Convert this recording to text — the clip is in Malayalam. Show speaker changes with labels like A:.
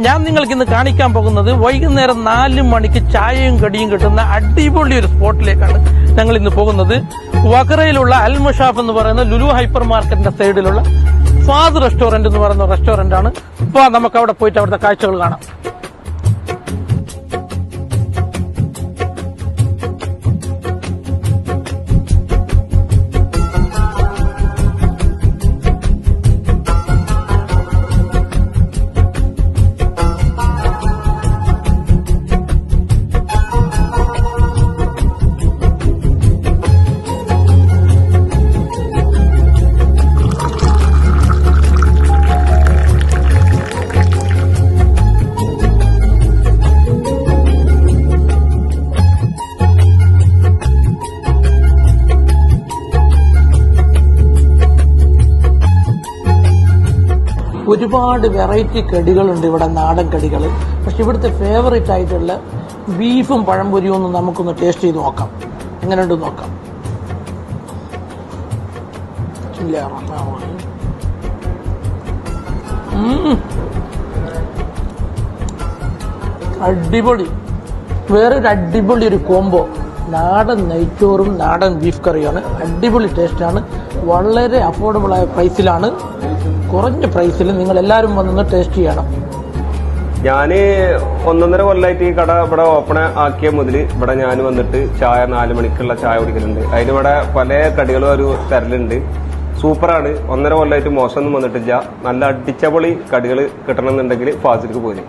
A: ഞാൻ നിങ്ങൾക്ക് ഇന്ന് കാണിക്കാൻ പോകുന്നത് വൈകുന്നേരം 4 മണിക്ക് ചായയും കടിയും കിട്ടുന്ന അടിപൊളി ഒരു സ്പോട്ടിലേക്കാണ് ഞങ്ങൾ ഇന്ന് പോകുന്നത്. വഖറയിലുള്ള അൽ മുഷാഫ് എന്ന് പറയുന്ന ലുലു ഹൈപ്പർ മാർക്കറ്റിന്റെ സൈഡിലുള്ള ഫാദ് റെസ്റ്റോറന്റ് എന്ന് പറയുന്ന റെസ്റ്റോറന്റ് ആണ്. അപ്പൊ നമുക്ക് അവിടെ പോയിട്ട് അവിടുത്തെ കാഴ്ചകൾ കാണാം. ഒരുപാട് വെറൈറ്റി കടികളുണ്ട് ഇവിടെ, നാടൻ കടികൾ. പക്ഷെ ഇവിടുത്തെ ഫേവറേറ്റ് ആയിട്ടുള്ള ബീഫും പഴംപൊരിയും ഒന്ന് നമുക്കൊന്ന് ടേസ്റ്റ് ചെയ്ത് നോക്കാം. എങ്ങനെയുണ്ട് നോക്കാം. അടിപൊളി, വേറൊരു അടിപൊളി ഒരു കോംബോ. നാടൻ നെയ്ച്ചോറും നാടൻ ബീഫ് കറിയാണ്. അടിപൊളി ടേസ്റ്റാണ്. വളരെ അഫോർഡബിൾ ആയ പ്രൈസിലാണ്, കുറഞ്ഞ പ്രൈസിൽ നിങ്ങൾ എല്ലാവരും വന്നൊന്ന് ടേസ്റ്റ് ചെയ്യണം.
B: ഞാന് 1.5 കൊല്ലമായിട്ട് ഈ കട ഇവിടെ ഓപ്പൺ ആക്കിയ മുതൽ ഇവിടെ ഞാൻ വന്നിട്ട് ചായ 4 മണിക്കുള്ള ചായ കുടിക്കലുണ്ട്. അതിനിവിടെ പല കടികളും ഒരു തരലുണ്ട്. സൂപ്പറാണ്. 1.5 കൊല്ലമായിട്ട് മോശമൊന്നും വന്നിട്ടില്ല. നല്ല അടിച്ചപൊളി കടികൾ കിട്ടണമെന്നുണ്ടെങ്കിൽ ഫാസിലേക്ക് പോയി.